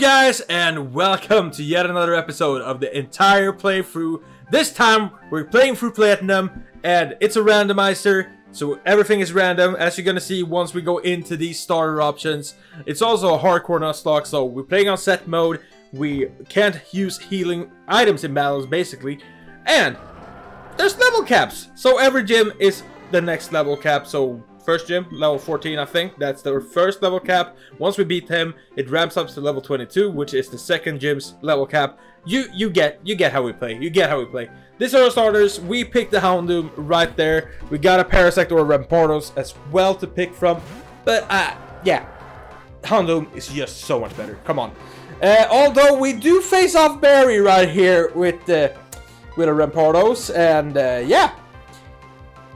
guys, and welcome to yet another episode of the entire playthrough. This time we're playing through Platinum, and it's a randomizer, so everything is random, as you're gonna see once we go into these starter options. It's also a hardcore Nuzlocke, so we're playing on set mode. We can't use healing items in battles, basically, and there's level caps, so every gym is the next level cap. So first gym, level 14, I think. That's the first level cap. Once we beat him, it ramps up to level 22, which is the second gym's level cap. You get how we play. You get how we play. These are our starters. We picked the Houndoom right there. We got a Parasect or a Rampardos as well to pick from. But, yeah. Houndoom is just so much better. Come on. Although we do face off Barry right here with a Rampardos. And, yeah.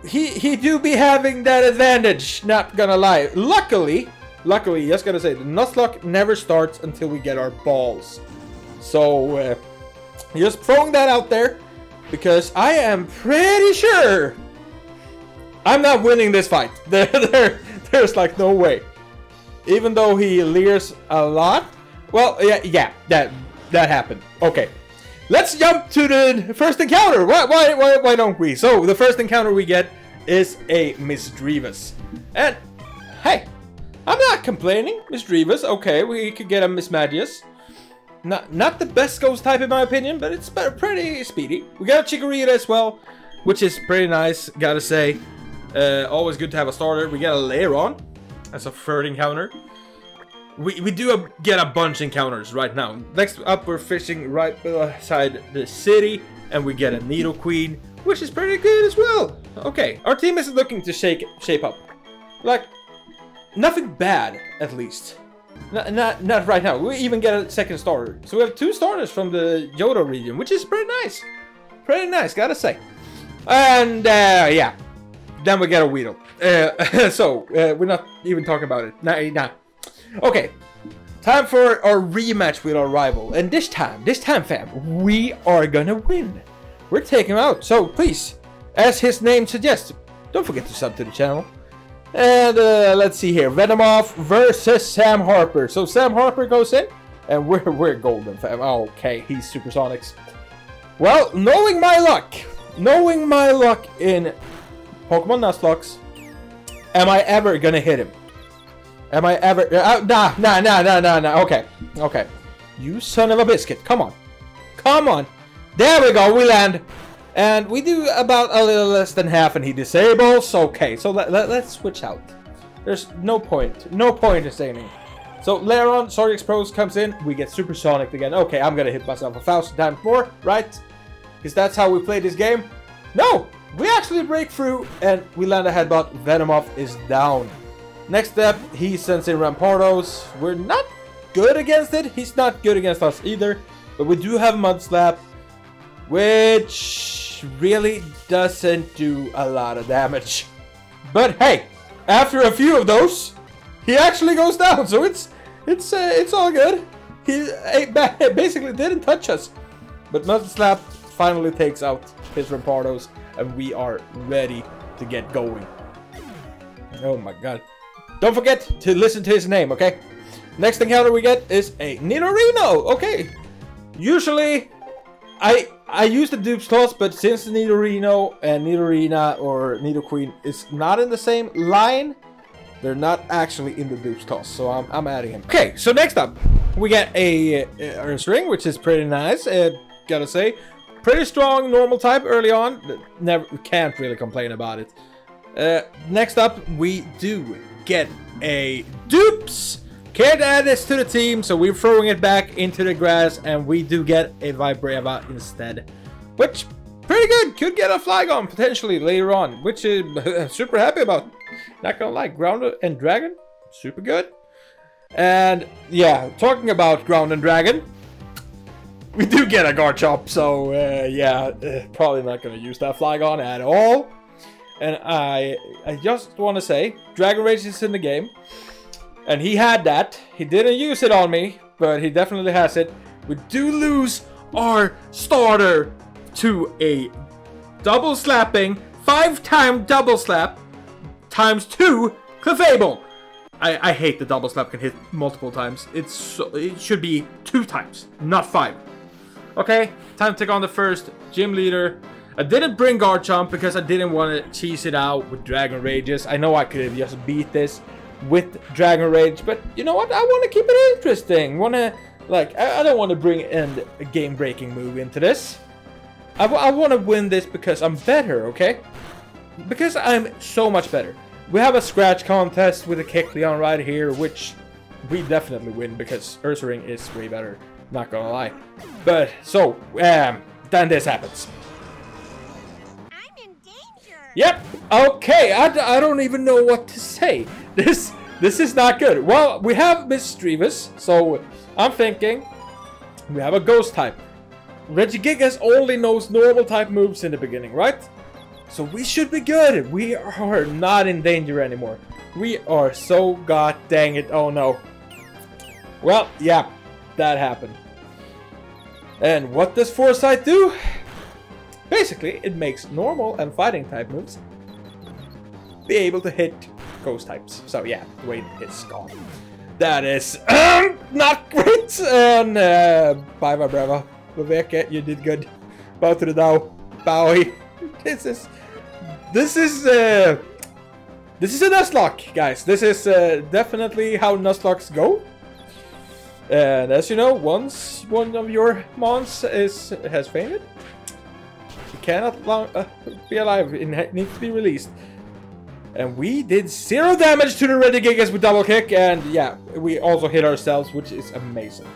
He do be having that advantage, not gonna lie. Luckily, just gonna say, the Nuzlocke never starts until we get our balls. So, just throwing that out there, because I am pretty sure I'm not winning this fight. There's like no way. Even though he leers a lot. Well, yeah, that happened. Okay. Let's jump to the first encounter. Why don't we? So the first encounter we get is a Miss Drevis, and hey, I'm not complaining. Miss Drevis, okay, we could get a Miss Magius. Not the best ghost type in my opinion, but it's pretty speedy. We got a Chikorita as well, which is pretty nice, gotta say. Always good to have a starter. We got a Leiron as a third encounter. We do get a bunch of encounters right now. Next up, we're fishing right beside the city, and we get a Nidoqueen, which is pretty good as well. Okay, our team is looking to shape up. Like, nothing bad, at least. Not right now. We even get a second starter. So we have two starters from the Johto region, which is pretty nice. Pretty nice, gotta say. And, yeah. Then we get a Weedle. So, we're not even talking about it. Nah. Okay, time for our rematch with our rival, and this time fam, we are gonna win. We're taking him out, so please, as his name suggests, don't forget to sub to the channel. And let's see here, Venomoth versus Sam Harper. So Sam Harper goes in, and we're golden fam. Okay, he's Supersonics. Well, knowing my luck in Pokemon Nuzlocke, am I ever gonna hit him? Am I ever... Nah. Okay. You son of a biscuit. Come on. There we go. We land. And we do about a little less than half, and he disables. Okay, so let's switch out. There's no point. No point in saying it. So Leiron, Sorry Expose comes in. We get Supersonic again. Okay, I'm gonna hit myself 1,000 times more, right? Because that's how we play this game. No! We actually break through, and we land a headbutt. Venomoth is down. Next step, he sends in Rampardos. We're not good against it. He's not good against us either. But we do have Mud Slap, which really doesn't do a lot of damage. But hey, after a few of those, he actually goes down. So it's all good. He basically didn't touch us. But Mud Slap finally takes out his Rampardos, and we are ready to get going. Oh my god. Don't forget to listen to his name, okay? Next encounter we get is a Nidorino. Okay. Usually, I use the Dupe's Toss, but since the Nidorino and Nidorina or Nidoqueen is not in the same line, they're not actually in the Dupe's Toss. So I'm adding him. Okay, so next up, we get a Ursaring, which is pretty nice. Gotta say, pretty strong normal type early on. Can't really complain about it. Next up, we do get a Dupes. Can't add this to the team, so we're throwing it back into the grass, and we do get a Vibrava instead, which pretty good. Could get a Flygon potentially later on, which is super happy about. Not gonna lie, Ground and Dragon, super good. And yeah, talking about Ground and Dragon, we do get a Garchomp, so yeah, probably not gonna use that Flygon at all. And I just want to say, Dragon Rage is in the game, and he had that. He didn't use it on me, but he definitely has it. We do lose our starter to a double slapping, 5-time double slap, ×2 Clefable. I hate the double slap can hit multiple times. It should be 2 times, not 5. Okay, time to take on the first gym leader. I didn't bring Garchomp because I didn't want to cheese it out with Dragon Rages. I know I could have just beat this with Dragon Rage, but you know what? I want to keep it interesting. I don't want to bring in a game-breaking move into this. I want to win this because I'm better, okay? Because I'm so much better. We have a scratch contest with a Kecleon right here, which we definitely win because Ursaring is way better. Not gonna lie. But, so, then this happens. I'm in danger. Yep, okay, I don't even know what to say. This is not good. Well, we have Mischievous, so I'm thinking we have a Ghost type. Regigigas only knows normal type moves in the beginning, right? So we should be good. We are not in danger anymore. We are so god dang it. Oh no. Well, yeah, that happened. And what does Foresight do? Basically, it makes normal and fighting type moves be able to hit ghost types. So yeah, the weight is gone. That is not great. And bye brava. Viveka, you did good. Bow to the Dow. Bowie. This is a Nuzlocke, guys. This is definitely how Nuzlockes go. And as you know, once one of your mons has fainted, he cannot be alive. It needs to be released. And we did 0 damage to the Regigigas with double kick, and yeah, we also hit ourselves, which is amazing.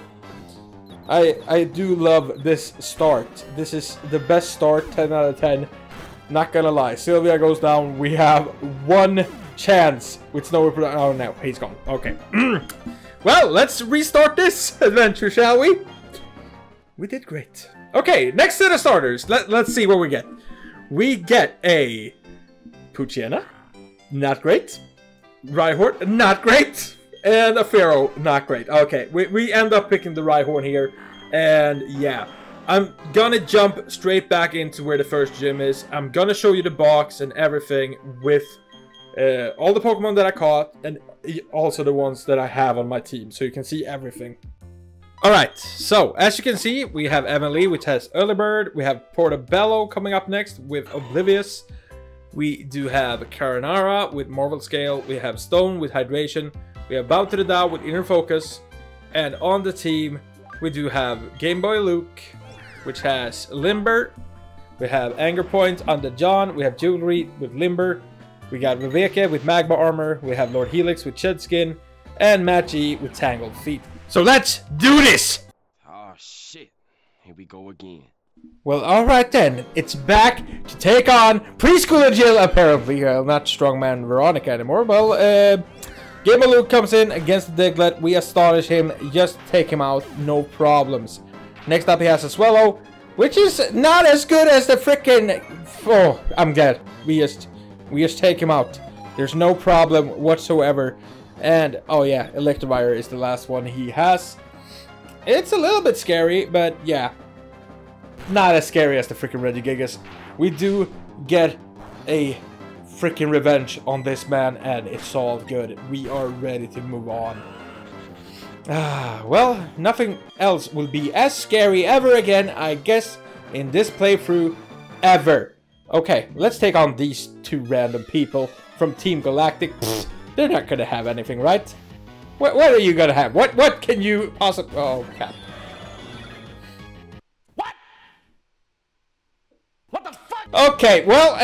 I do love this start. This is the best start, 10 out of 10. Not gonna lie, Sylvia goes down. We have 1 chance with Snow. Oh no, he's gone. Okay. Well, let's restart this adventure, shall we? We did great. Okay, next set of starters. Let's see what we get. We get a Poochyena. Not great. Rhyhorn. Not great. And a Pharaoh. Not great. Okay, we end up picking the Rhyhorn here. And yeah. I'm gonna jump straight back into where the first gym is. I'm gonna show you the box and everything with all the Pokemon that I caught and also the ones that I have on my team, so you can see everything. Alright, so as you can see, we have Emily, which has Early Bird. We have Portobello coming up next with Oblivious. We do have Carinara with Marvel Scale. We have Stone with Hydration. We have Bow to the Dow with Inner Focus. And on the team, we do have Game Boy Luke, which has Limber. We have Anger Point under John. We have Jewelry with Limber. We got Viveka with Magma Armor. We have Lord Helix with Shed Skin. And Maggie with Tangled Feet. So let's do this! Oh shit. Here we go again. Well, alright then. It's back to take on Preschooler Jill, apparently. Not Strongman Veronica anymore. Well, Game of Luke comes in against the Diglett. We astonish him. Just take him out. No problems. Next up, he has a Swallow, which is not as good as the frickin'... Oh, I'm dead. We just take him out. There's no problem whatsoever. And, oh yeah, Electivire is the last one he has. It's a little bit scary, but yeah. Not as scary as the frickin' Regigigas. We do get a frickin' revenge on this man, and it's all good. We are ready to move on. Well, nothing else will be as scary ever again, I guess, in this playthrough ever. Okay, let's take on these 2 random people from Team Galactic. Pfft, they're not gonna have anything, right? What are you gonna have? What can you possibly... Oh, crap. What the fuck? Okay, well,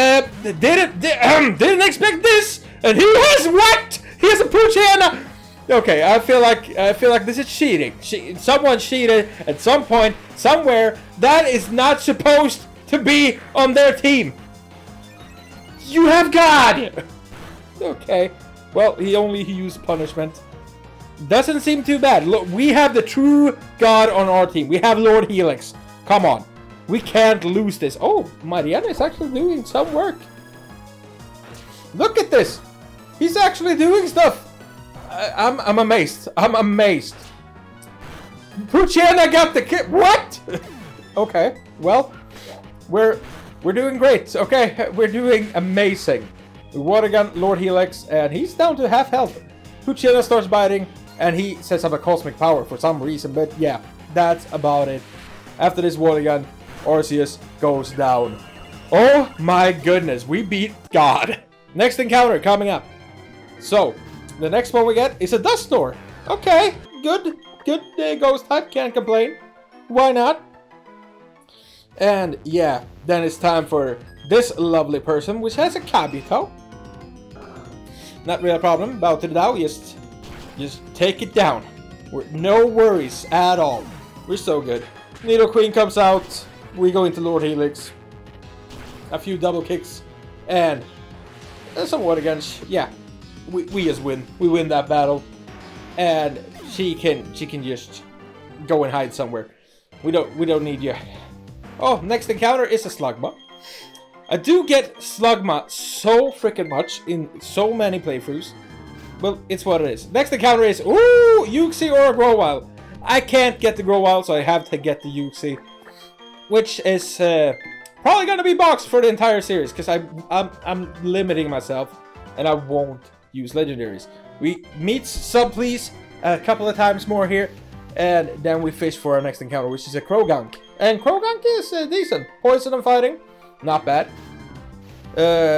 didn't expect this, and he has what? He has a Poochyena. Okay, I feel like this is cheating. Someone cheated at some point, somewhere. That is not supposed to be on their team. You have God. Okay, well, he used punishment. Doesn't seem too bad. Look, we have the true God on our team. We have Lord Helix. Come on. We can't lose this. Oh, Mariana is actually doing some work. Look at this. He's actually doing stuff. I'm amazed. I'm amazed. Poochyena got the kit. What? Okay. Well, we're doing great. Okay, we're doing amazing. We water gun Lord Helix, and he's down to half health. Lucian starts biting, and he sets up a cosmic power for some reason, but yeah, that's about it. After this water gun, Arceus goes down. Oh my goodness, we beat God. Next encounter coming up. So, the next one we get is a Dusknoir. Okay, good ghost type, can't complain. Why not? And yeah, then it's time for this lovely person, which has a Kabuto. Not really a problem. Bow to the Dow, just take it down. No worries at all. We're so good. Needle Queen comes out. We go into Lord Helix. A few double kicks. And some water guns. Yeah. We just win. We win that battle. And she can just go and hide somewhere. We don't need you. Oh, next encounter is a Slugma. I do get Slugma so freaking much in so many playthroughs. Well, it's what it is. Next encounter is, ooh, Uxie or a Growlithe. I can't get the Growlithe, so I have to get the Uxie. Which is probably gonna be boxed for the entire series, because I'm limiting myself, and I won't use legendaries. We meet Subplease a couple of times more here, and then we fish for our next encounter, which is a Krogunk. And Krogunk is decent. Poison and fighting, not bad.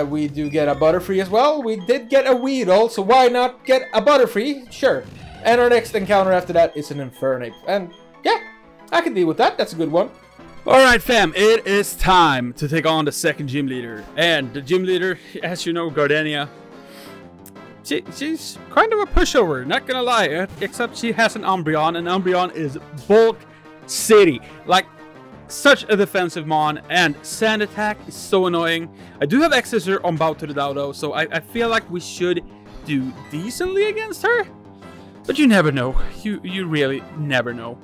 We do get a Butterfree as well. We did get a Weedle, so why not get a Butterfree? Sure. And our next encounter after that is an Infernape. And yeah, I can deal with that. That's a good one. Alright fam, it is time to take on the second gym leader. And the gym leader, as you know, Gardenia. She's kind of a pushover, not gonna lie. Except she has an Umbreon, and Umbreon is bulk city. Like, such a defensive mon, and Sand Attack is so annoying. I do have Exeter on Bow to the Dow though, so I feel like we should do decently against her. But you never know. You really never know.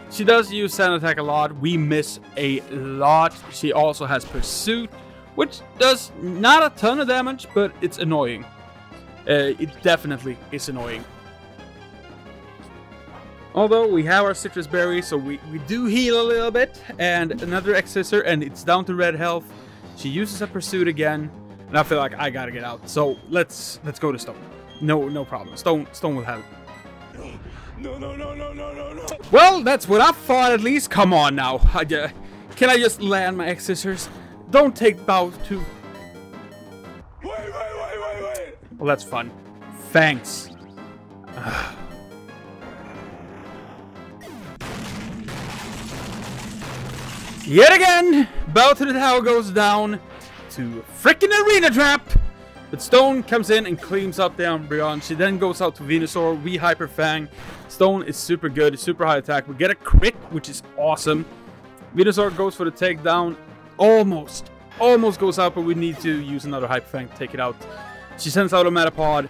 She does use Sand Attack a lot. We miss a lot. She also has Pursuit, which does not a ton of damage, but it's annoying. It definitely is annoying. Although we have our citrus berry, so we do heal a little bit. And another X-Scissor, and it's down to red health. She uses a Pursuit again, and I feel like I gotta get out. So let's go to Stone. No problem. Stone will have it. No. Well, that's what I thought at least. Come on now. Can I just land my X-Scissors? Don't take Bow to... Wait. Well, that's fun. Thanks. Yet again, Bow to the Tower goes down to frickin' Arena Trap. But Stone comes in and cleans up the Umbreon. She then goes out to Venusaur. We Hyper Fang. Stone is super good, super high attack. We get a crit, which is awesome. Venusaur goes for the takedown. Almost goes out, but we need to use another Hyper Fang to take it out. She sends out a Metapod,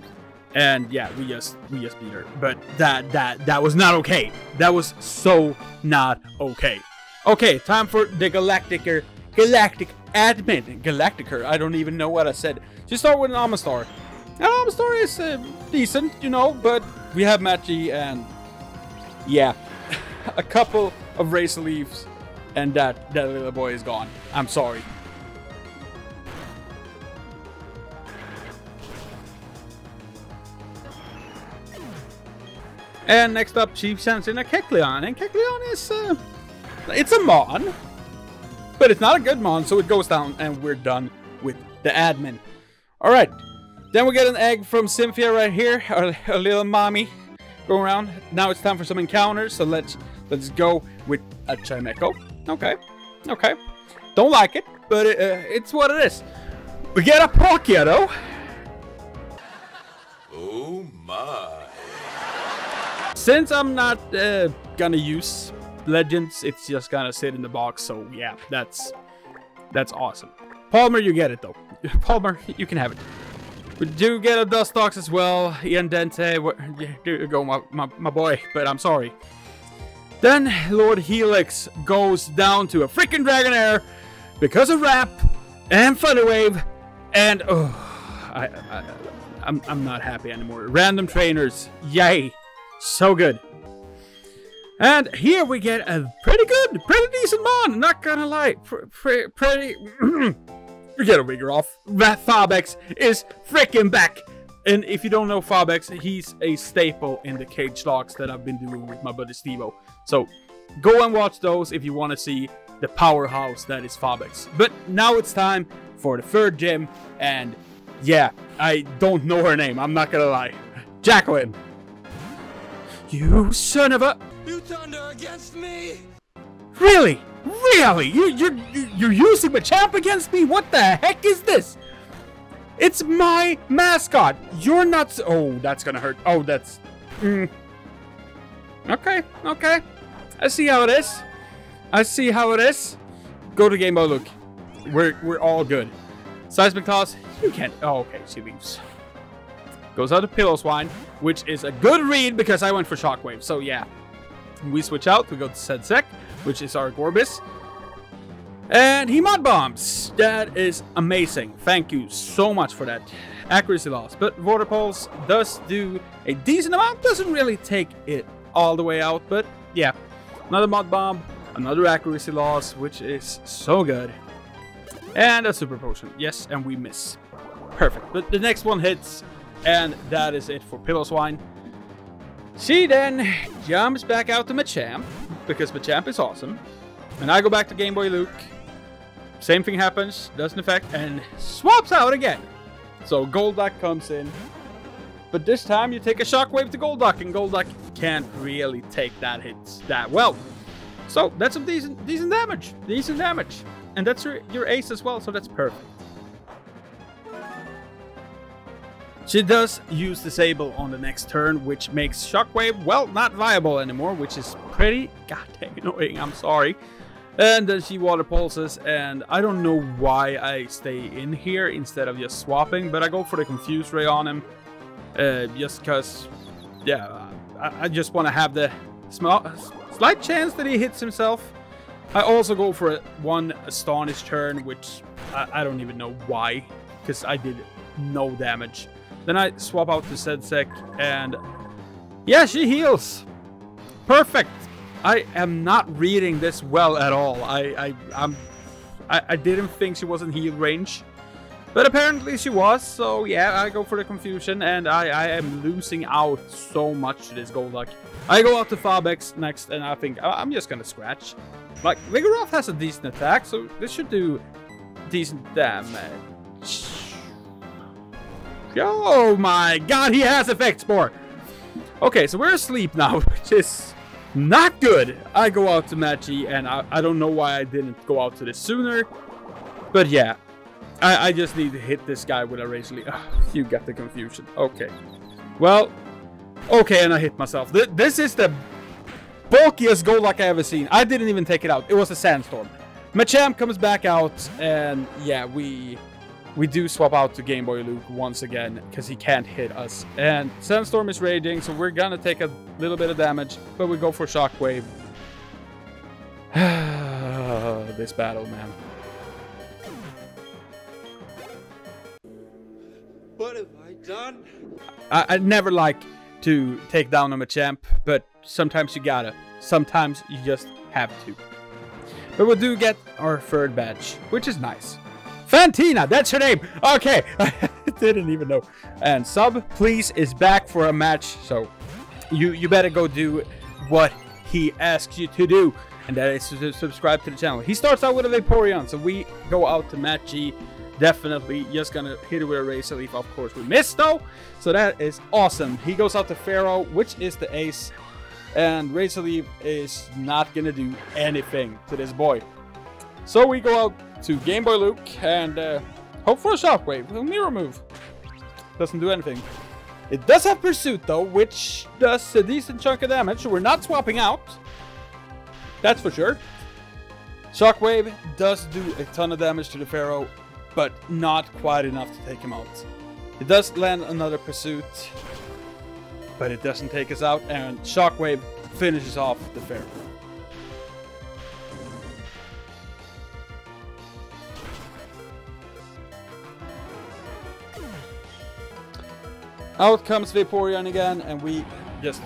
and yeah, we just beat her. But that was not okay. That was so not okay. Okay, time for the Galactic Galacticer. I don't even know what I said. Just start with an Amistar. And Amistar is decent, you know, but we have Magi and yeah, a couple of Razor Leaves, and that little boy is gone. I'm sorry. And next up, she sends in a Kecleon, and Kecleon is it's a Mon, but it's not a good Mon, so it goes down, and we're done with the admin. Alright, then we get an egg from Cynthia right here, our little mommy going around. Now it's time for some encounters, so let's go with a Chimecho. Okay. Don't like it, but it's what it is. We get a Palkia though. Oh my. Since I'm not gonna use Legends, it's just gonna sit in the box, so yeah, that's awesome. Palmer, you get it though. Palmer, you can have it. We do get a Dustox as well. Ian Dente, there you go, my boy, but I'm sorry. Then Lord Helix goes down to a freaking Dragonair because of Wrap and Thunder Wave, and I'm not happy anymore. Random trainers, yay, so good. And here we get a pretty decent Mon, not gonna lie. Pretty... we get a Rigoroff. That Fabex is freaking back. And if you don't know Fabex, he's a staple in the cage locks that I've been doing with my buddy Stevo. So go and watch those if you want to see the powerhouse that is Fabex. But now it's time for the third gym, and yeah, I don't know her name, I'm not gonna lie. Jacqueline. You son of a... You turned her against me? Really? Really? You're using Machamp against me? What the heck is this? It's my mascot. You're not... Oh, that's gonna hurt. Oh, that's... Okay, okay. I see how it is. I see how it is. Go to Game Boy Look. We're all good. Seismic Toss, you can't... Oh, okay, she leaves. Goes out to Pillow Swine, which is a good read because I went for Shockwave. So, yeah. We switch out. We go to Sedsec, which is our Gorbis. And he Mud Bombs. That is amazing. Thank you so much for that. Accuracy loss. But Water Pulse does do a decent amount. Doesn't really take it all the way out. But, yeah. Another Mud Bomb. Another accuracy loss, which is so good. And a Super Potion. Yes, and we miss. Perfect. But the next one hits. And that is it for Pillow Swine. She then jumps back out to Machamp, because Machamp is awesome. And I go back to Game Boy Luke. Same thing happens, doesn't affect, and swaps out again. So Golduck comes in. But this time you take a Shockwave to Golduck, and Golduck can't really take that hit that well. So that's some decent damage. Decent damage. And that's your ace as well, so that's perfect. She does use Disable on the next turn, which makes Shockwave, well, not viable anymore, which is pretty goddamn annoying, I'm sorry. And then she Water Pulses, and I don't know why I stay in here instead of just swapping, but I go for the Confuse Ray on him, just because, yeah, I just want to have the slight chance that he hits himself. I also go for one Astonish turn, which I don't even know why, because I did no damage. Then I swap out to Sedsec, and yeah, she heals. Perfect. I am not reading this well at all. I didn't think she was in heal range, but apparently she was. So yeah, I go for the confusion, and I am losing out so much to this Golduck. I go out to Fabex next, and I think I'm just gonna scratch. Like Vigoroth has a decent attack, so this should do decent damage. Oh my god, he has Effect Spore! Okay, so we're asleep now, which is not good. I go out to Magi, and I don't know why I didn't go out to this sooner. But yeah, I just need to hit this guy with a Razor Leaf. You got the confusion. Okay. Well, okay, and I hit myself. This is the bulkiest Golduck I ever seen. I didn't even take it out. It was a Sandstorm. Machamp comes back out, and yeah, we do swap out to Game Boy Luke once again, because he can't hit us. And Sandstorm is raging, so we're gonna take a little bit of damage, but we go for Shockwave. This battle, man. What have I done? I never like to take down a Machamp, but sometimes you gotta. Sometimes you just have to. But we do get our third badge, which is nice. Fantina, that's her name. Okay, I didn't even know. And Sub, please, is back for a match. So you better go do what he asks you to do, and that is to subscribe to the channel. He starts out with a Vaporeon, so we go out to Match G. Definitely just gonna hit it with a Razor Leaf. Of course, we missed though, so that is awesome. He goes out to Pharaoh, which is the ace, and Razor Leaf is not gonna do anything to this boy. So we go out to Game Boy Luke and hope for a Shockwave with a Mirror move. Doesn't do anything. It does have Pursuit though, which does a decent chunk of damage, so we're not swapping out. That's for sure. Shockwave does do a ton of damage to the Pharaoh, but not quite enough to take him out. It does land another Pursuit, but it doesn't take us out, and Shockwave finishes off the Pharaoh. Out comes Vaporeon again, and we just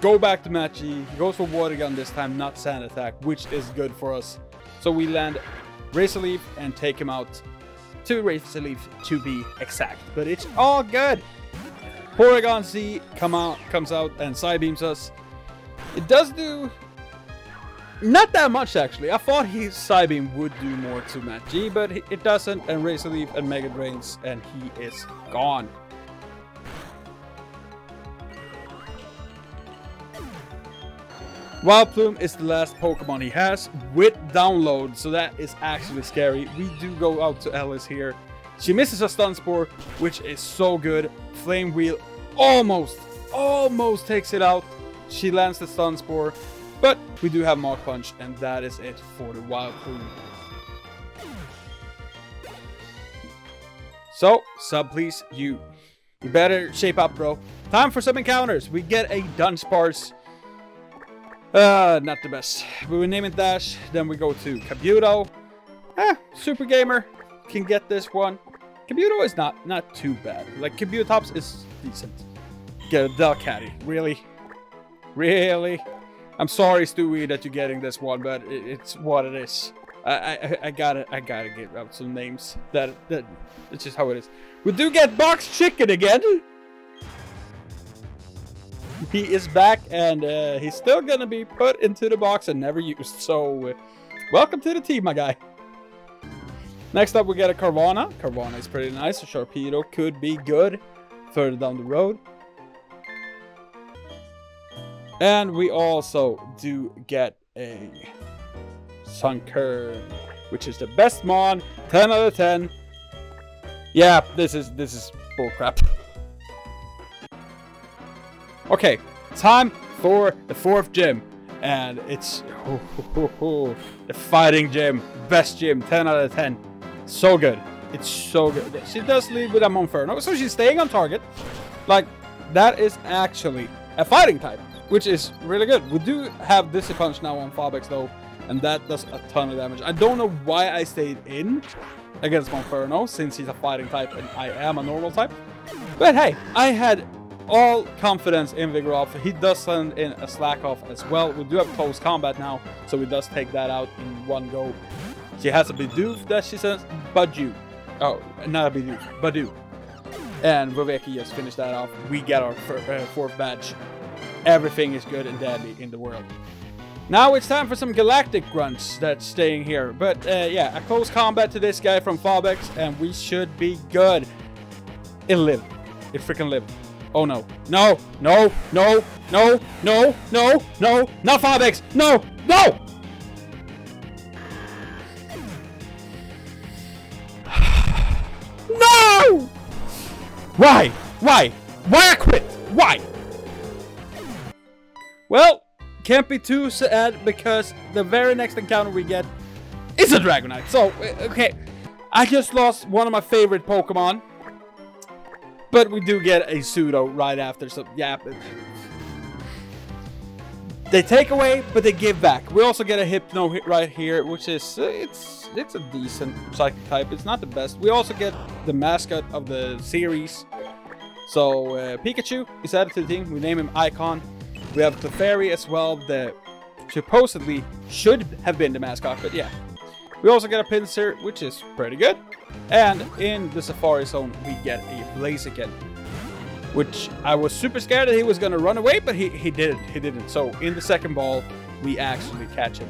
go back to Machi. He goes for Water Gun this time, not Sand Attack, which is good for us. So we land Razor Leaf and take him out. 2 Razor Leaf to be exact, but it's all good. Porygon Z comes out and Psybeams us. It does do not that much actually. I thought his Psybeam would do more to Matt G, but it doesn't. And Razor Leaf and Mega Drains, and he is gone. Wildplume is the last Pokemon he has with download, so that is actually scary. We do go out to Alice here. She misses a Stun Spore, which is so good. Flame Wheel almost takes it out. She lands the Stun Spore, but we do have Mach Punch, and that is it for the Wildplume. So, Sub, please, you better shape up, bro. Time for some encounters. We get a Dunsparce. Not the best. We will name it Dash. Then we go to Kabuto. Super Gamer can get this one. Kabuto is not too bad. Like, Kabutops is decent. Get a Delcatty. Really? Really? I'm sorry, Stewie, that you're getting this one, but it's what it is. I gotta give out some names. That's just how it is. We do get Box Chicken again. He is back, and he's still gonna be put into the box and never used. So, welcome to the team, my guy. Next up, we get a Carvana. Carvana is pretty nice. A Sharpedo could be good further down the road. And we also do get a Sunkern, which is the best mon. 10 out of 10. Yeah, this is bullcrap. Okay, time for the 4th gym, and it's the fighting gym, best gym, 10 out of 10. So good, it's so good. She does lead with a Monferno, so she's staying on target. Like, that is actually a fighting type, which is really good. We do have Dizzy Punch now on Fabex though, and that does a ton of damage. I don't know why I stayed in against Monferno, since he's a fighting type and I am a normal type. But hey, I had all confidence in Vigoroth. He does send in a Slack Off as well. We do have close combat now, so he does take that out in one go. She has a Bidoof that she sends, Badu. Oh, not a Bidoof, Badu. And Viveki just finished that off. We get our 4th badge. Everything is good and deadly in the world. Now it's time for some Galactic Grunts that's staying here. But yeah, a close combat to this guy from Fabex, and we should be good. It'll live. It freaking live. Oh no. No, no, no, no, no, no, no, not Fabex. No, no! No! Why? Why? Why I quit? Why? Well, can't be too sad because the very next encounter we get is a Dragonite. So, okay, I just lost one of my favorite Pokemon. But we do get a Pseudo right after, so yeah. They take away, but they give back. We also get a Hypno right here, which is, it's a decent Psychic type. It's not the best. We also get the mascot of the series. So, Pikachu is added to the team. We name him Icon. We have Clefairy as well, that supposedly should have been the mascot, but yeah. We also get a Pinsir, which is pretty good. And in the Safari Zone, we get a Blaziken, which I was super scared that he was going to run away, but he didn't. He didn't. So in the second ball, we actually catch him.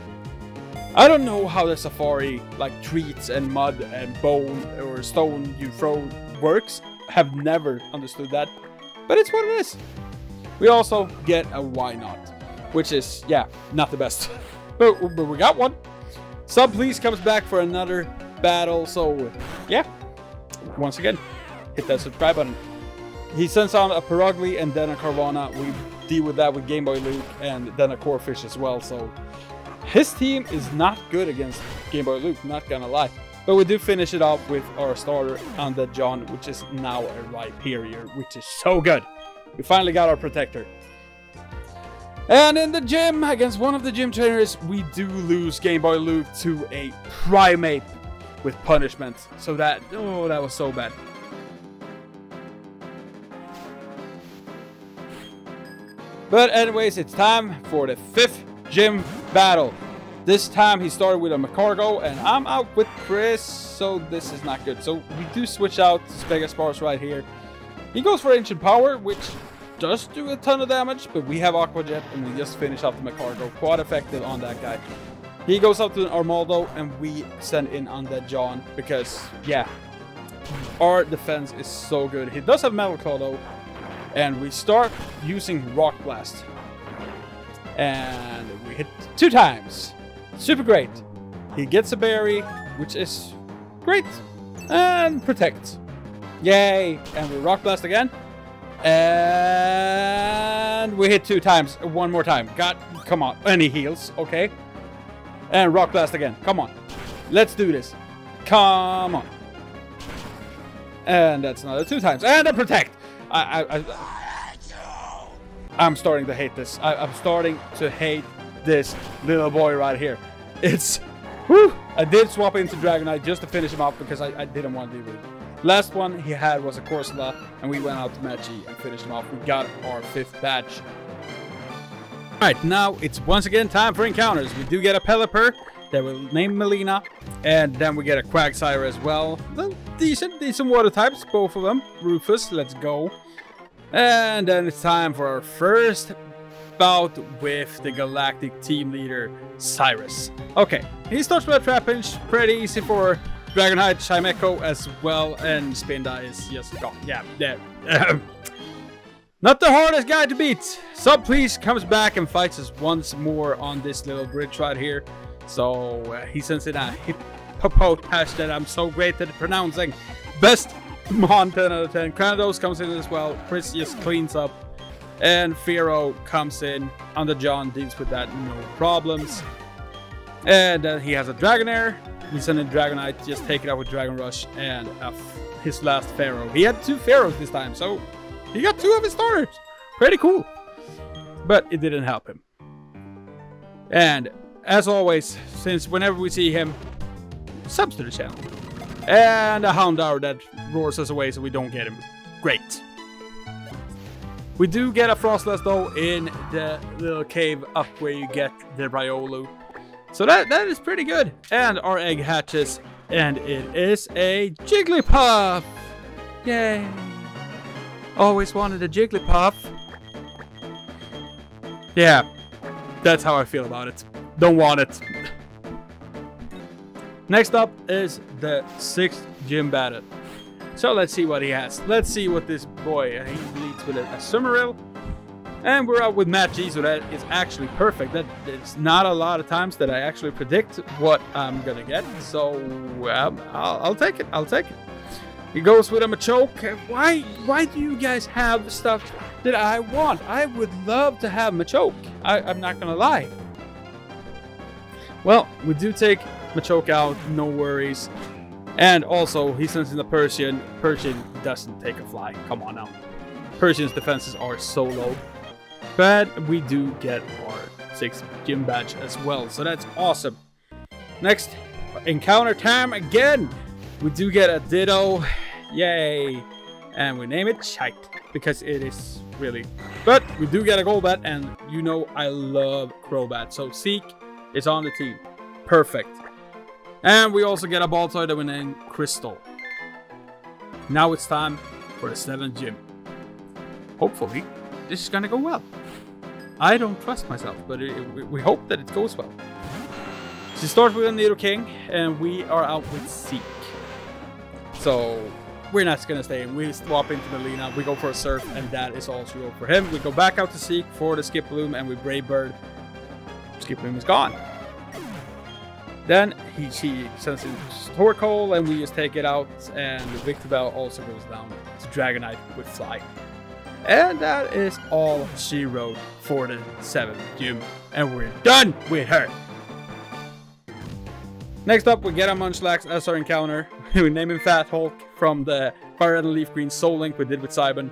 I don't know how the Safari, like treats and mud and bone or stone you throw works. Have never understood that, but it's what it is. We also get a Why Not, which is, yeah, not the best. but we got one. Sub Please comes back for another battle, so yeah, once again, hit that subscribe button. He sends on a Perugly and then a Carvana. We deal with that with Game Boy Luke and then a Corphish as well, so his team is not good against Game Boy Luke, not gonna lie. But we do finish it off with our starter, Undead John, which is now a Rhyperior, which is so good. We finally got our Protector. And in the gym, against one of the gym trainers, we do lose Game Boy Luke to a Primate with punishment. So that, oh, that was so bad. But anyways, it's time for the 5th gym battle. This time he started with a Macargo, and I'm out with Chris, so this is not good. So we do switch out to Spegaspars right here. He goes for Ancient Power, which does do a ton of damage, but we have Aqua Jet and we just finish off the Macargo. Quite effective on that guy. He goes up to an Armaldo and we send in Undead John because, yeah, our defense is so good. He does have Metal Claw though, and we start using Rock Blast. And we hit 2 times. Super great. He gets a berry, which is great. And Protect. Yay! And we Rock Blast again. And we hit 2 times. 1 more time. Come on. And he heals. Okay. And Rock Blast again. Come on. Let's do this. Come on. And that's another 2 times. And a Protect. I'm starting to hate this. I'm starting to hate this little boy right here. It's... Whew, I did swap into Dragonite just to finish him off because I didn't want to deal with it. Last one he had was a Corsola, and we went out to Matchy and finished him off. We got our 5th badge. Alright, now it's once again time for encounters. We do get a Pelipper that we'll name Melina, and then we get a Quagsire as well. Decent water types, both of them. Rufus, let's go. And then it's time for our first bout with the Galactic Team Leader, Cyrus. Okay, he starts with a Trapinch, pretty easy for Dragonite, Chimecho as well, and Spinda is just gone. Yeah, there. Not the hardest guy to beat. Please comes back and fights us once more on this little bridge right here. So he sends in a Hippopotash that I'm so great at pronouncing. Best Mon 10 out of 10. Candice comes in as well. Chris just cleans up. And Firo comes in. Under John deals with that, no problems. And then he has a Dragonair. He's sending Dragonite, just take it out with Dragon Rush. And his last Pharaoh. He had 2 Pharaohs this time, so he got 2 of his starters. Pretty cool. But it didn't help him. And as always, since whenever we see him, subs to the channel. And a Houndour that roars us away so we don't get him. Great. We do get a Frostless though in the little cave up where you get the Riolu. So that is pretty good. And our egg hatches. And it is a Jigglypuff. Yay. Always wanted a Jigglypuff. Yeah. That's how I feel about it. Don't want it. Next up is the 6th gym battle. So let's see what he has. Let's see what this boy, he leads with a Summerill. And we're out with Matt G, so that is actually perfect. That it's not a lot of times that I actually predict what I'm gonna get. So I'll take it. I'll take it. He goes with a Machoke. Why do you guys have stuff that I want? I would love to have Machoke. I'm not gonna lie. Well, we do take Machoke out, no worries. And also, he sends in the Persian. Persian doesn't take a fly. Come on now. Persian's defenses are so low. But we do get our 6th gym badge as well. So that's awesome. Next, encounter time again. We do get a Ditto. Yay. And we name it Shite. Because it is really... But we do get a Golbat. And you know I love Crobat. So Seek is on the team. Perfect. And we also get a Baltoy that we name Crystal. Now it's time for the 7th gym. Hopefully, this is gonna go well. I don't trust myself, but we hope that it goes well. She starts with a Nidoking, and we are out with Seek. So, we're not gonna stay in. We swap into Melina, we go for a Surf, and that is all she wrote for him. We go back out to Seek for the Skiploom, and we Brave Bird. Skiploom is gone. Then she sends in Torkoal, and we just take it out, and the Victobel also goes down to Dragonite with Fly. And that is all she wrote for the 7th gym, and we're done with her. Next up, we get a Munchlax as our encounter. We name him Fat Hulk from the Fire Red and Leaf Green Soul Link we did with Simon.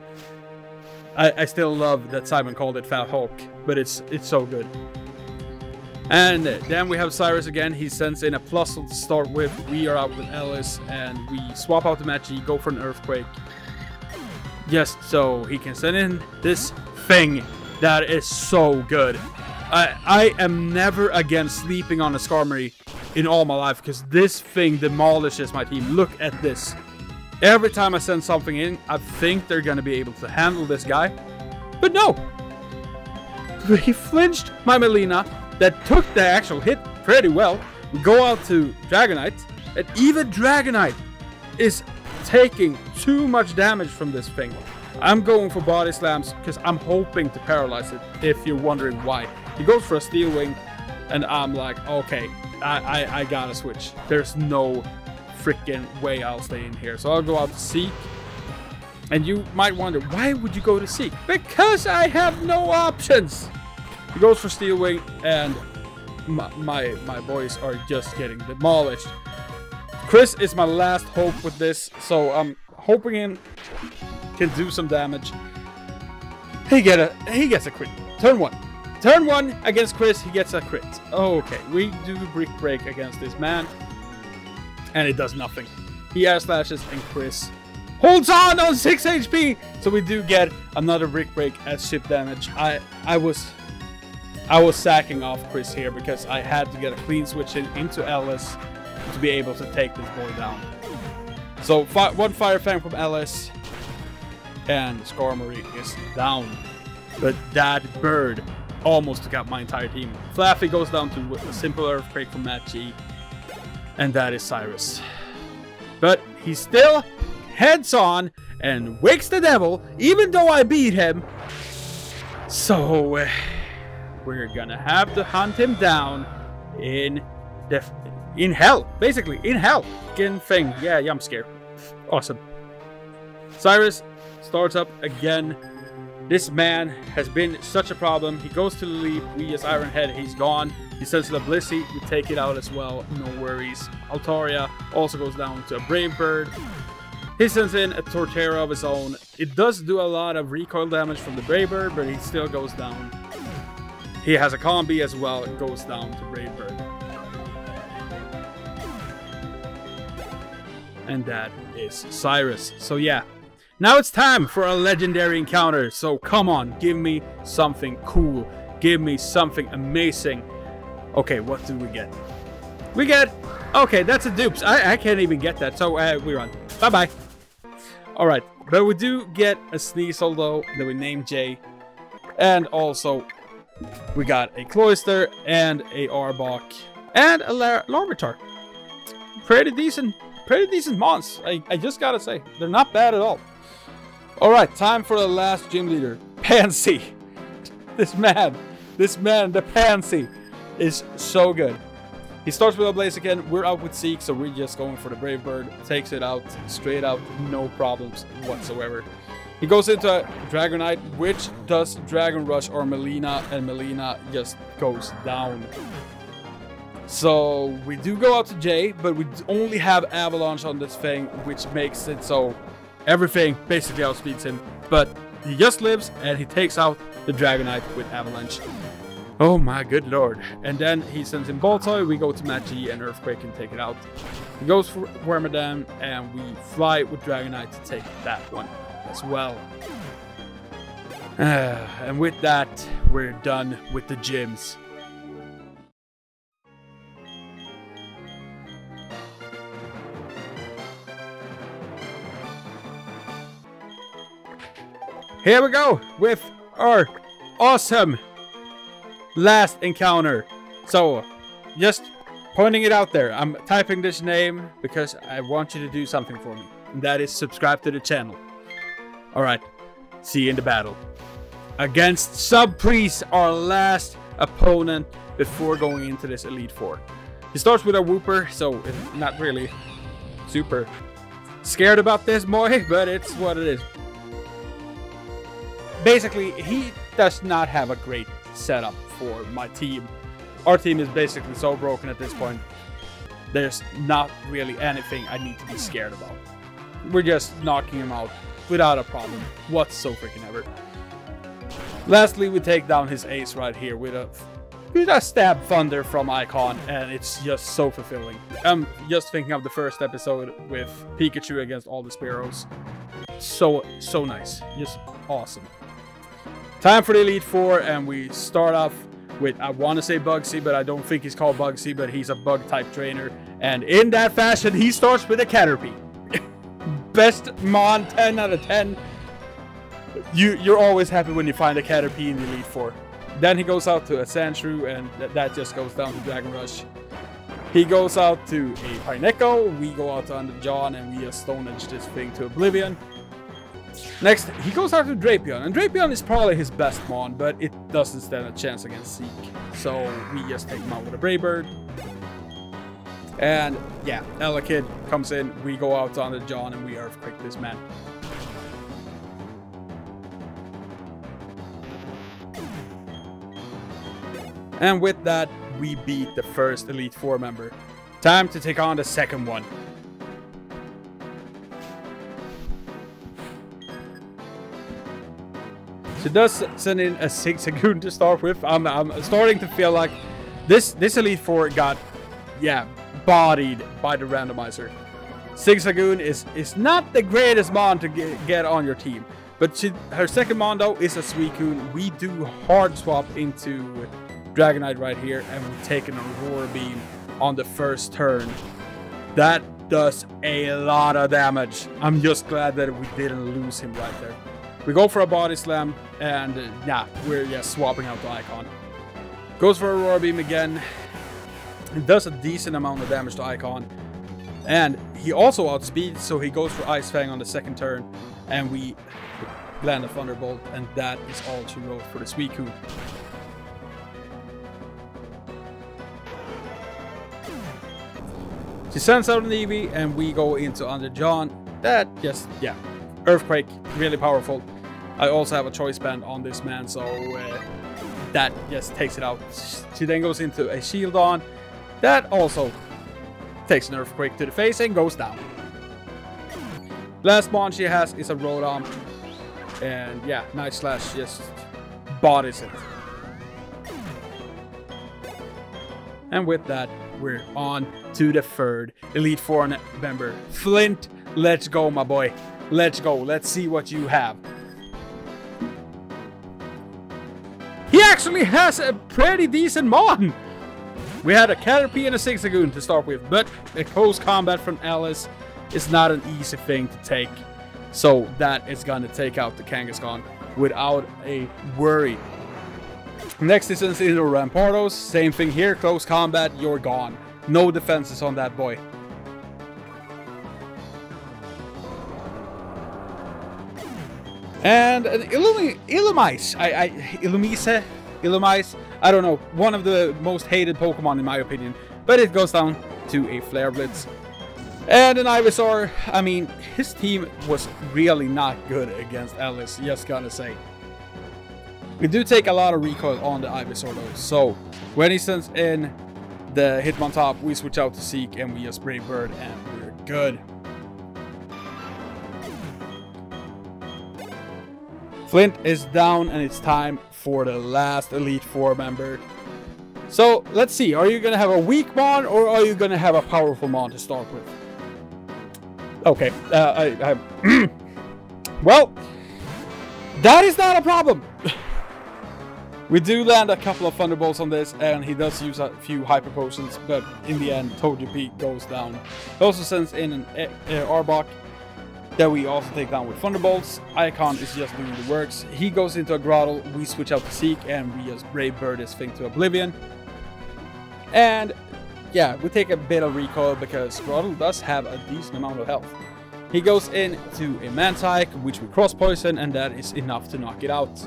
I still love that Simon called it Fat Hulk, but it's so good. And then we have Cyrus again. He sends in a plus to start with. We are out with Ellis, and we swap out the Matchy, go for an Earthquake. Just so he can send in this thing that is so good. I am never again sleeping on a Skarmory in all my life, because this thing demolishes my team. Look at this. Every time I send something in, I think they're gonna be able to handle this guy. But no! He flinched my Maylene that took the actual hit pretty well. We go out to Dragonite, and even Dragonite is taking too much damage from this thing. I'm going for body slams because I'm hoping to paralyze it, if you're wondering why. He goes for a Steel Wing, and I'm like, okay, I gotta switch. There's no freaking way I'll stay in here. So I'll go out to Seek. And you might wonder, why would you go to Seek? Because I have no options! He goes for Steel Wing, and my boys are just getting demolished. Chris is my last hope with this, so I'm hoping he can do some damage. He gets a crit. Turn 1. Turn 1 against Chris, he gets a crit. Okay, we do Brick Break against this man, and it does nothing. He air slashes, and Chris holds on 6 HP. So we do get another Brick Break as ship damage. I was sacking off Chris here because I had to get a clean switch into Ellis to be able to take this boy down. So one Fire Fang from Ellis, and Skarmory is down. But that bird almost took out my entire team. Flaffy goes down to a simple Earthquake from Matt G, and that is Cyrus. But he still heads on and wakes the devil, even though I beat him. So we're gonna have to hunt him down in hell, basically in hell. Fucking thing. Yeah, I'm scared. Awesome. Cyrus starts up again. This man has been such a problem. He goes to the leap. We as Iron Head, he's gone. He sends the Blissey. We take it out as well. No worries. Altaria also goes down to a Brave Bird. He sends in a Torterra of his own. It does do a lot of recoil damage from the Brave Bird, but he still goes down. He has a combi as well. It goes down to Brave Bird. And that is Cyrus. So yeah. Now it's time for a legendary encounter. So come on, give me something cool. Give me something amazing. Okay, what do we get? We get... Okay, that's a dupes. I can't even get that. So we run. Bye-bye. Alright, but we do get a Sneasel though that we named Jay. And also, we got a Cloyster and a Arbok and a Larvitar. Pretty decent mons. I just gotta say, they're not bad at all. Alright, time for the last gym leader. Pansy. This man, the Pansy, is so good. He starts with a Blaziken. We're out with Seek, so we're just going for the Brave Bird. Takes it out, straight out, no problems whatsoever. He goes into a Dragonite, which does Dragon Rush or Maylene, and Maylene just goes down. So we do go out to Jay, but we only have Avalanche on this thing, which makes it so everything basically outspeeds him. But he just lives, and he takes out the Dragonite with Avalanche. Oh my good lord. And then he sends in Boltoy. We go to Magi and Earthquake and take it out. He goes for Wormadam, and we fly with Dragonite to take that one as well. And with that, we're done with the gyms. Here we go with our awesome last encounter. So, just pointing it out there, I'm typing this name because I want you to do something for me. And that is subscribe to the channel. Alright, see you in the battle. Against Sub-Priest, our last opponent before going into this Elite Four. He starts with a Wooper, so not really super scared about this boy, but it's what it is. Basically, he does not have a great setup for my team. Our team is basically so broken at this point. There's not really anything I need to be scared about. We're just knocking him out without a problem whatsoever. Lastly, we take down his ace right here with a Stab Thunder from Icon, and it's just so fulfilling. I'm just thinking of the first episode with Pikachu against all the Spearows. So nice. Just awesome. Time for the Elite Four, and we start off with, I want to say Bugsy, but I don't think he's called Bugsy, but he's a bug type trainer. And in that fashion, he starts with a Caterpie. best Mon, 10 out of 10. You're always happy when you find a Caterpie in the Elite Four. Then he goes out to a Sandshrew, and that just goes down to Dragon Rush. He goes out to a Pineco, we go out to Under John, and we just Stone Edge this thing to oblivion. Next, he goes out to Drapion, and Drapion is probably his best Mon, but it doesn't stand a chance against Zeke. So we just take him out with a Brave Bird. And yeah, Ella Kid comes in, we go out to Under John, and we Earthquake this man. And with that, we beat the first Elite Four member. Time to take on the second one. She does send in a Zigzagoon to start with. I'm starting to feel like this Elite Four got, yeah, bodied by the randomizer. Zigzagoon is not the greatest Mon to get on your team. But her second Mon though is a Suicune. We do hard swap into Dragonite right here, and we're taking a Roar Beam on the first turn. That does a lot of damage. I'm just glad that we didn't lose him right there. We go for a Body Slam, and yeah, we're just swapping out the Icon. Goes for a Roar Beam again. It does a decent amount of damage to Icon. And he also outspeeds, so he goes for Ice Fang on the second turn, and we land a Thunderbolt, and that is all she wrote for the Suicune. She sends out an Eevee, and we go into Under John. That just, yeah, Earthquake, really powerful. I also have a Choice Band on this man, so that just takes it out. She then goes into a Shield on. That also takes an Earthquake to the face and goes down. Last Mon she has is a Rotom. And yeah, Night Slash just bodies it. And with that, we're on to the third Elite Four member. Flint, let's go, my boy. Let's go. Let's see what you have. He actually has a pretty decent Mon. We had a Caterpie and a Zigzagoon to start with, but a close combat from Alice is not an easy thing to take. So that is going to take out the Kangaskhan without a worry. Next is into Rampardos. Same thing here. Close combat, you're gone. No defenses on that boy. And an Illumise. Illumise. I don't know. One of the most hated Pokemon in my opinion. But it goes down to a Flare Blitz. And an Ivysaur. I mean, his team was really not good against Alice. Just gotta say. We do take a lot of recoil on the Ivysaur though. So when he sends in the Hitmontop, we switch out to Seek and we just Brave Bird and we're good. Flint is down and it's time for the last Elite Four member. So let's see, are you gonna have a weak Mon or are you gonna have a powerful Mon to start with? Okay, well, that is not a problem. We do land a couple of Thunderbolts on this, and he does use a few Hyper Potions, but in the end, Togepi goes down. He also sends in an Arbok that we also take down with Thunderbolts. Icon is just doing the works. He goes into a Grottle, we switch out to Seek, and we just Brave Bird this thing to oblivion. And yeah, we take a bit of recoil because Grottle does have a decent amount of health. He goes into a Mantike, which we cross poison, and that is enough to knock it out.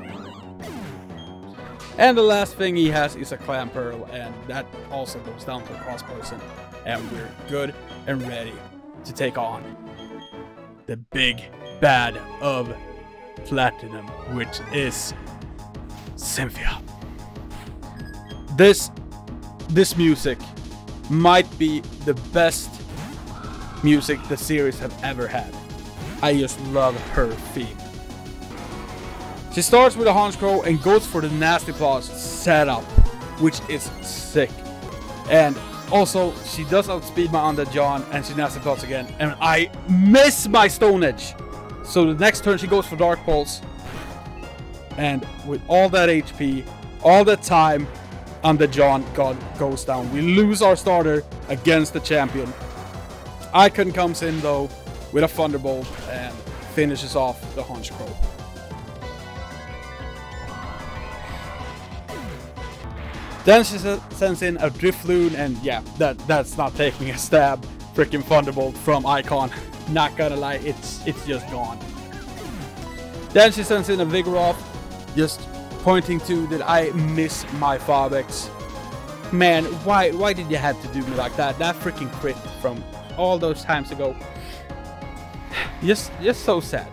And the last thing he has is a Clamperl, and that also goes down to a cross poison. And we're good and ready to take on the big bad of Platinum, which is Cynthia. This music might be the best music the series have ever had. I just love her theme. She starts with a Honchkrow and goes for the Nasty Claws setup, which is sick. And also, she does outspeed my Undead John, and she Nasty Claws again. And I miss my Stone Edge. So the next turn she goes for Dark Pulse. And with all that HP, all that time, Undead John goes down. We lose our starter against the champion. Icon comes in though, with a Thunderbolt and finishes off the Honchkrow. Then she sends in a Drifloon, and yeah, that's not taking a stab. Freaking Thunderbolt from Icon. Not gonna lie, it's just gone. Then she sends in a Vigoroth, just pointing to that I miss my Fabex. Man, why did you have to do me like that? That freaking crit from all those times ago. Just so sad.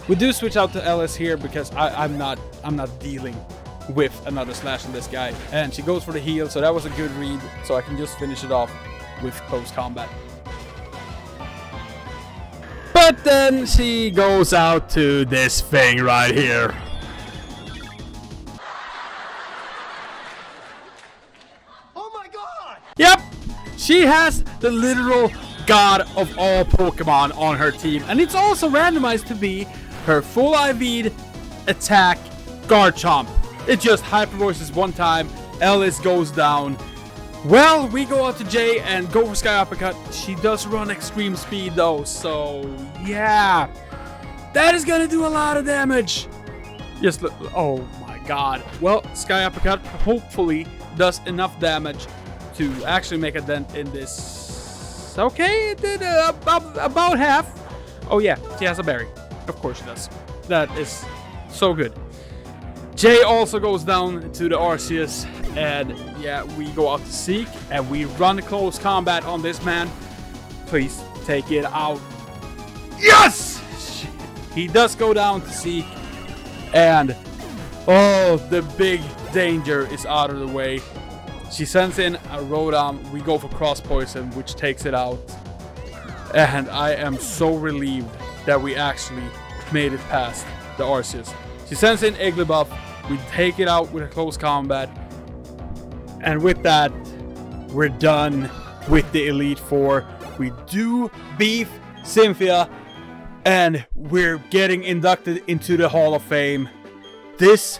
We do switch out to Ellis here because I'm not dealing with another slash on this guy. And she goes for the heal, so that was a good read. So I can just finish it off with close combat. But then she goes out to this thing right here. Oh my god! Yep, she has the literal god of all Pokemon on her team. And it's also randomized to be her full IV'd attack Garchomp. It just hyper voices one time, Ellis goes down. Well, we go out to Jay and go for Sky Uppercut. She does run extreme speed though, so yeah. That is gonna do a lot of damage. Just look, oh my god. Well, Sky Uppercut hopefully does enough damage to actually make a dent in this. Okay, it did about half. Oh yeah, she has a berry. Of course she does. That is so good. Jay also goes down to the Arceus, and yeah, we go out to Seek, and we run close combat on this man. Please take it out. Yes! He does go down to Seek, and oh, the big danger is out of the way. She sends in a Rotom, we go for Cross Poison, which takes it out. And I am so relieved that we actually made it past the Arceus. She sends in Igglybuff, we take it out with a close combat. And with that, we're done with the Elite Four. We do beat Cynthia, and we're getting inducted into the Hall of Fame. This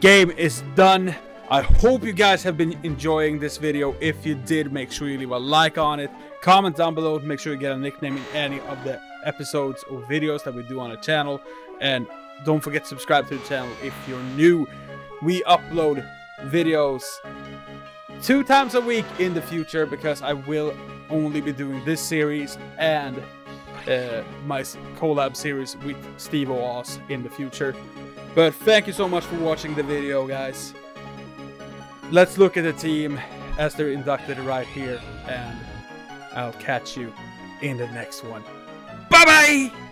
game is done. I hope you guys have been enjoying this video. If you did, make sure you leave a like on it. Comment down below to make sure you get a nickname in any of the episodes or videos that we do on the channel. And don't forget to subscribe to the channel if you're new. We upload videos 2 times a week in the future because I will only be doing this series and my collab series with Steve Oz in the future. But thank you so much for watching the video, guys. Let's look at the team as they're inducted right here, and I'll catch you in the next one. Bye bye!